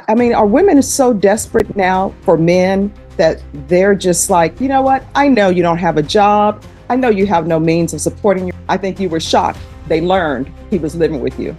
I mean, are women so desperate now for men that they're just like, you know what? I know you don't have a job. I know you have no means of supporting you. I think you were shocked. They learned he was living with you.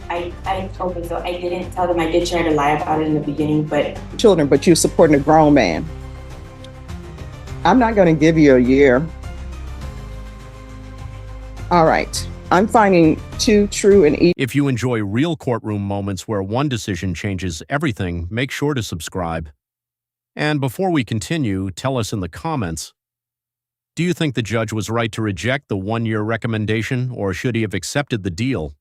I told them so. I didn't tell them. I did try to lie about it in the beginning, but Children, but you're supporting a grown man. I'm not going to give you a year. All right. I'm finding 2 true in each. If you enjoy real courtroom moments where one decision changes everything, make sure to subscribe. And before we continue, tell us in the comments, do you think the judge was right to reject the 1-year recommendation, or should he have accepted the deal?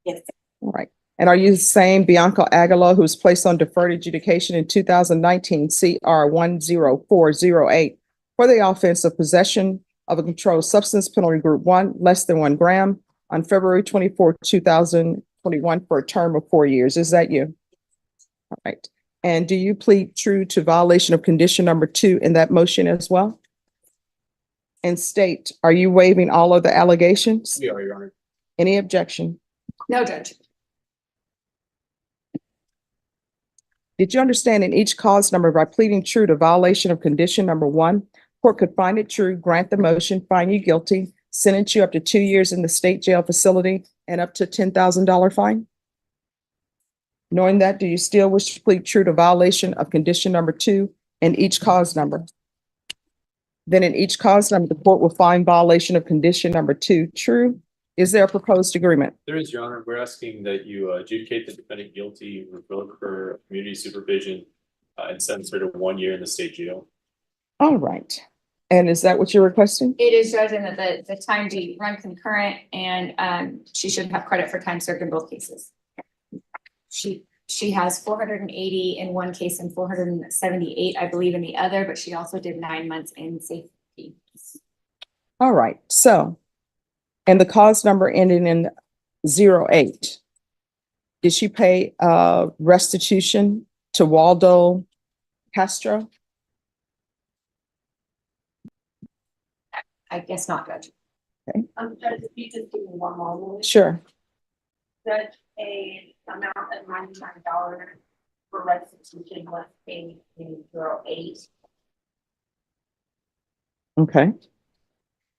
yes, All right. And are you saying Bianca Aguilar, who was placed on deferred adjudication in 2019 CR 10408 for the offense of possession of a controlled substance, penalty group 1, less than 1 gram, on February 24, 2021 for a term of 4 years? Is that you? All right. And do you plead true to violation of condition number 2 in that motion as well? And state, are you waiving all of the allegations? We are, Your Honor. Any objection? No, Judge. Did you understand in each cause number by pleading true to violation of condition number 1, court could find it true, grant the motion, find you guilty, sentence you up to 2 years in the state jail facility and up to $10,000 fine? Knowing that, do you still wish to plead true to violation of condition number 2 in each cause number? Then in each cause number, the court will find violation of condition number 2 true. Is there a proposed agreement? There is, Your Honor. We're asking that you adjudicate the defendant guilty, revoke her community supervision, and sentence her to 1 year in the state jail. All right. And is that what you're requesting? It is, Judge, and that the time be run concurrent, and she should have credit for time served in both cases. She has 480 in one case and 478, I believe, in the other, but she also did 9 months in safety. All right. So, and the cause number ending in 08, did she pay restitution to Waldo Castro? I guess not, Judge. Judge, if you just give me one moment. Sure. Judge, a amount of $99 for restitution was paid in 08. Okay.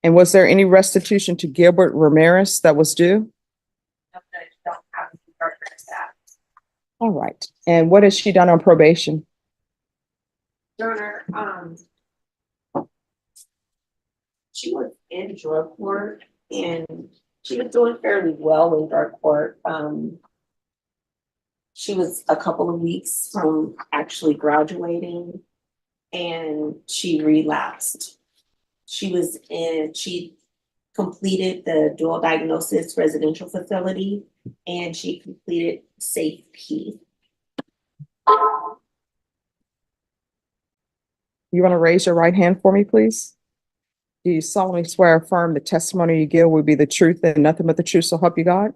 And was there any restitution to Gilbert Ramirez that was due? No, Judge, don't have to reference that. All right. And what has she done on probation? Your Honor, she was in drug court and she was doing fairly well in drug court. She was a couple of weeks from actually graduating and she relapsed. She completed the dual diagnosis residential facility and she completed safe P. You want to raise your right hand for me, please? Do you solemnly swear or affirm the testimony you give will be the truth and nothing but the truth, so help you God?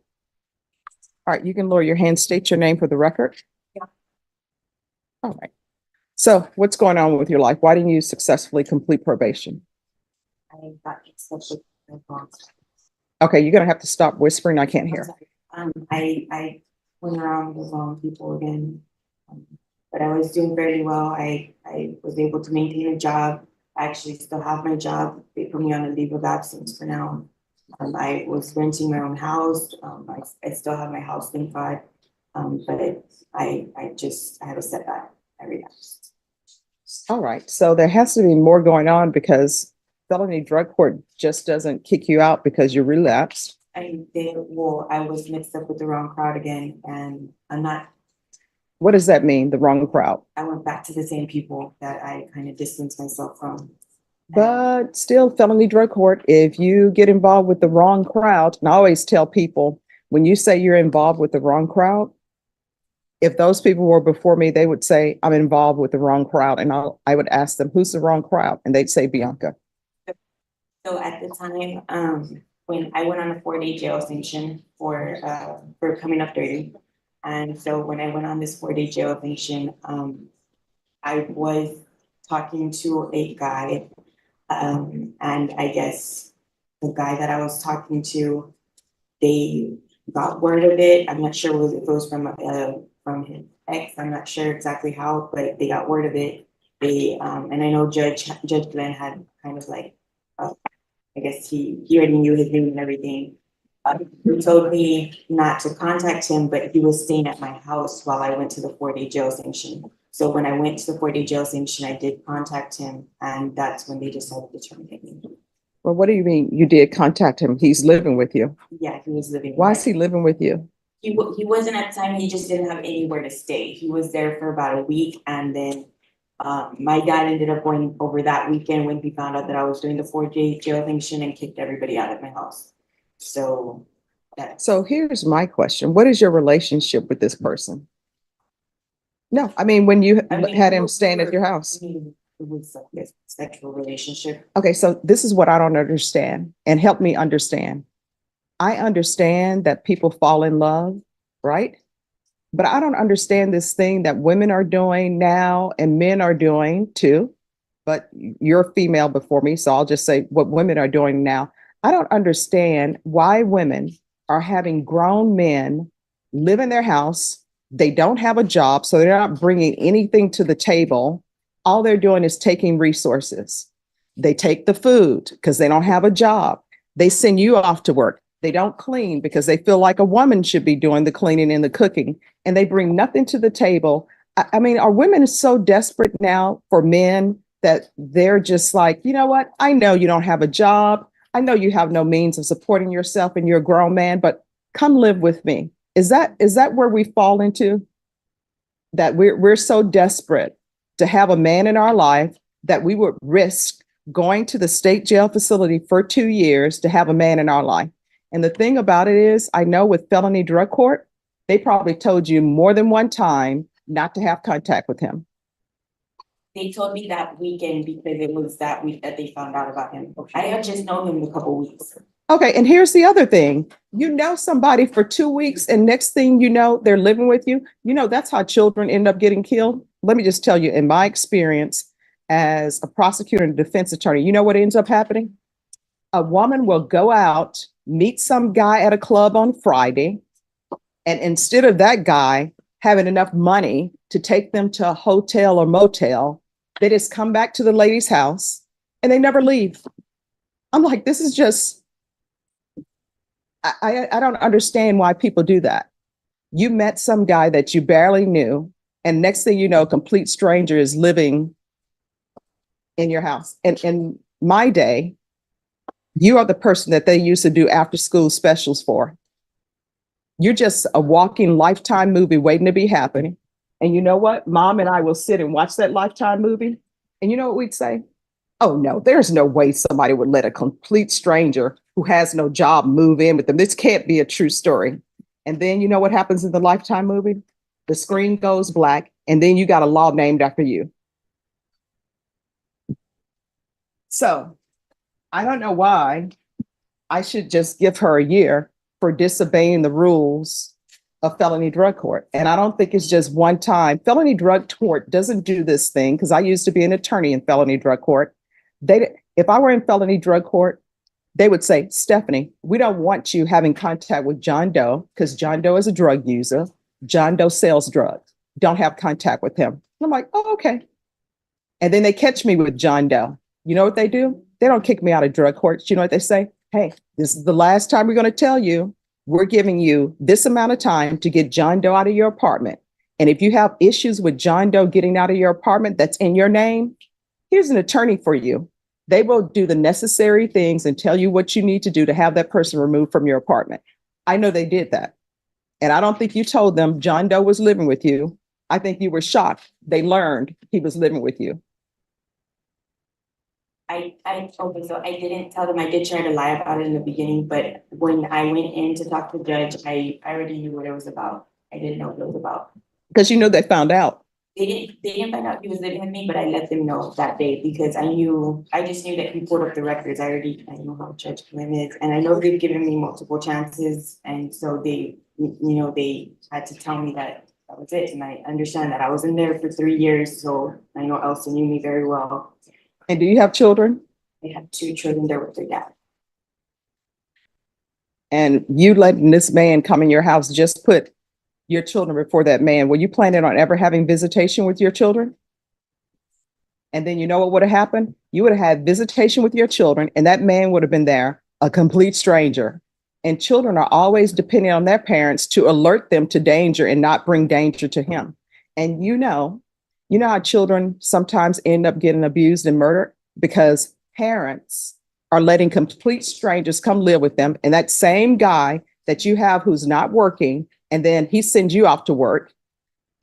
All right, you can lower your hand, state your name for the record. Yeah. All right. So what's going on with your life? Why didn't you successfully complete probation? I got especially. Okay, you're gonna have to stop whispering. I can't hear. I went around with the wrong people again. But I was doing very well. I was able to maintain a job. I actually still have my job. They put me on a leave of absence for now. I was renting my own house. I still have my house, thank God. But I had a setback. I relapsed. All right, so there has to be more going on because felony drug court just doesn't kick you out because you relapsed. I was mixed up with the wrong crowd again, and I'm not. What does that mean, the wrong crowd? I went back to the same people that I kind of distanced myself from. But still, felony drug court, if you get involved with the wrong crowd, and I always tell people, when you say you're involved with the wrong crowd, if those people were before me, they would say, I'm involved with the wrong crowd. And I would ask them, who's the wrong crowd? And they'd say, Bianca. So at the time, when I went on a 4-day jail sanction for coming up dirty. And so when I went on this 4-day jail sanction, I was talking to a guy, and I guess the guy that I was talking to, they got word of it. I'm not sure if it was from his ex. I'm not sure exactly how, but they got word of it. They, and I know Judge Glenn had kind of like, I guess he already knew his name and everything. He told me not to contact him, but he was staying at my house while I went to the 4-day jail sanction. So when I went to the 4-day jail sanction, I did contact him, and that's when they decided to terminate me. Well, what do you mean you did contact him? He's living with you. Yeah, he was living. Why is he living with you? He wasn't at the time, he just didn't have anywhere to stay. He was there for about a week, and then my dad ended up going over that weekend when he found out that I was doing the 4-day jail sanction and kicked everybody out of my house. So that's. So here's my question. What is your relationship with this person? No, I mean, when you had him staying at your house. I mean, it was like a sexual relationship. Okay, so this is what I don't understand, and help me understand. I understand that people fall in love, right? But I don't understand this thing that women are doing now and men are doing too. But you're a female before me, so I'll just say what women are doing now. I don't understand why women are having grown men live in their house. They don't have a job, so they're not bringing anything to the table. All they're doing is taking resources. They take the food because they don't have a job. They send you off to work. They don't clean because they feel like a woman should be doing the cleaning and the cooking, and they bring nothing to the table. I mean, are women so desperate now for men that they're just like, you know what? I know you don't have a job. I know you have no means of supporting yourself and you're a grown man, but come live with me. Is that where we fall into? That we're so desperate to have a man in our life that we would risk going to the state jail facility for 2 years to have a man in our life. And the thing about it is, I know with felony drug court, they probably told you more than one time not to have contact with him. They told me that weekend because it was that week that they found out about him. I had just known him a couple weeks. Okay, and here's the other thing. You know somebody for 2 weeks, and next thing you know, they're living with you. You know, that's how children end up getting killed. Let me just tell you, in my experience as a prosecutor and defense attorney, you know what ends up happening? A woman will go out, meet some guy at a club on Friday, and instead of that guy having enough money to take them to a hotel or motel, they just come back to the lady's house and they never leave. I'm like, this is just, I don't understand why people do that. You met some guy that you barely knew, and next thing you know, a complete stranger is living in your house. And in my day, you are the person that they used to do after school specials for. You're just a walking Lifetime movie waiting to be happening. And you know what? Mom and I will sit and watch that Lifetime movie. And you know what we'd say? Oh, no, there's no way somebody would let a complete stranger who has no job move in with them. This can't be a true story. And then you know what happens in the Lifetime movie? The screen goes black, and then you got a law named after you. So I don't know why I should just give her a year for disobeying the rules of felony drug court. And I don't think it's just one time. Felony drug court doesn't do this thing, because I used to be an attorney in felony drug court. If I were in felony drug court, they would say, Stephanie, we don't want you having contact with John Doe, because John Doe is a drug user. John Doe sells drugs. Don't have contact with him. And I'm like, oh, okay. And then they catch me with John Doe. You know what they do? They don't kick me out of drug courts. You know what they say? Hey, this is the last time we're going to tell you. We're giving you this amount of time to get John Doe out of your apartment. And if you have issues with John Doe getting out of your apartment that's in your name, here's an attorney for you. They will do the necessary things and tell you what you need to do to have that person removed from your apartment. I know they did that. And I don't think you told them John Doe was living with you. I think you were shocked. They learned he was living with you. Okay, so I didn't tell them. I did try to lie about it in the beginning, but when I went in to talk to the judge, I already knew what it was about. I didn't know what it was about. Because you know they found out. They didn't find out he was living with me, but I let them know that day because I just knew that he pulled up the records. I know how Judge Clem is, and I know they've given me multiple chances, and so they had to tell me that was it. And I understand that I was in there for 3 years, so I know Elsa knew me very well. And do you have children? They have 2 children there with their dad. and you letting this man come in your house, just put your children before that man, were you planning on ever having visitation with your children? And then you know what would have happened? You would have had visitation with your children, and that man would have been there, a complete stranger. And children are always depending on their parents to alert them to danger and not bring danger to him. And you know how children sometimes end up getting abused and murdered because parents are letting complete strangers come live with them. And that same guy that you have who's not working, and then he sends you off to work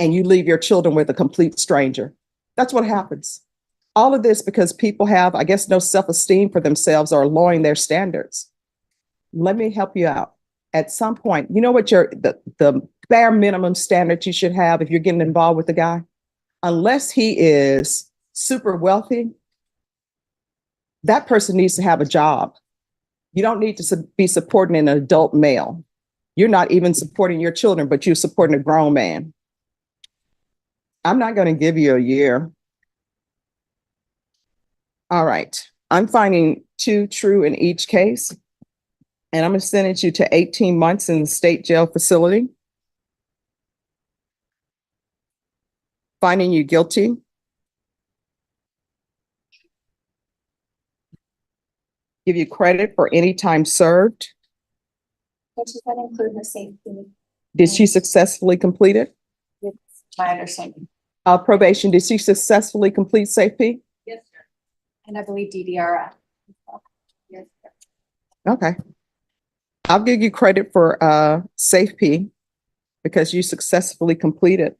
and you leave your children with a complete stranger. That's what happens. All of this because people have, I guess, no self-esteem for themselves or lowering their standards. Let me help you out. At some point, you know what the bare minimum standard you should have if you're getting involved with a guy? Unless he is super wealthy, that person needs to have a job. You don't need to be supporting an adult male. You're not even supporting your children, but you're supporting a grown man. I'm not going to give you a year. All right. I'm finding 2 true in each case. And I'm going to sentence you to 18 months in the state jail facility. Finding you guilty. Give you credit for any time served. Does that include her safety? Did she successfully complete it? It's my understanding. Probation, did she successfully complete safety? Yes, sir. And I believe DDR. Yes, sir. Okay. I'll give you credit for safety because you successfully completed.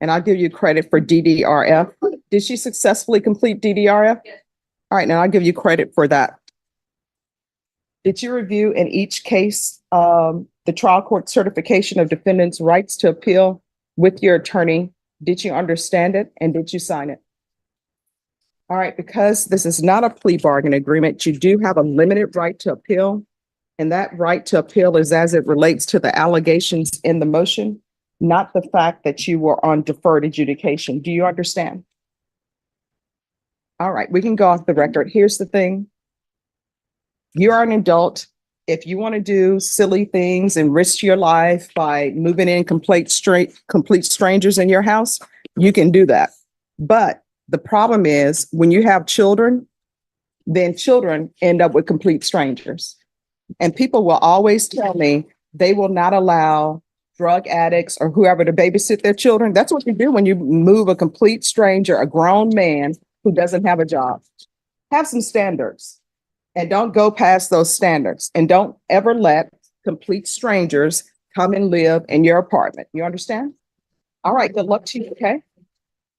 And I'll give you credit for DDRF. Did she successfully complete DDRF? Yes. All right, now I'll give you credit for that. Did you review in each case the trial court certification of defendant's rights to appeal with your attorney? Did you understand it and did you sign it? All right, because this is not a plea bargain agreement, you do have a limited right to appeal. And that right to appeal is as it relates to the allegations in the motion, not the fact that you were on deferred adjudication. Do you understand? All right, we can go off the record. Here's the thing. You are an adult. If you want to do silly things and risk your life by moving in complete strangers in your house, you can do that. But the problem is when you have children, then children end up with complete strangers. And people will always tell me they will not allow drug addicts or whoever to babysit their children. That's what you do when you move a complete stranger, a grown man who doesn't have a job. Have some standards and don't go past those standards, and don't ever let complete strangers come and live in your apartment. You understand? All right, good luck to you, okay?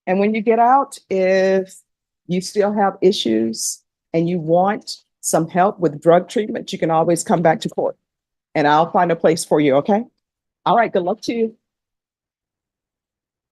And when you get out, if you still have issues and you want some help with drug treatment, you can always come back to court and I'll find a place for you, okay? All right, good luck to you.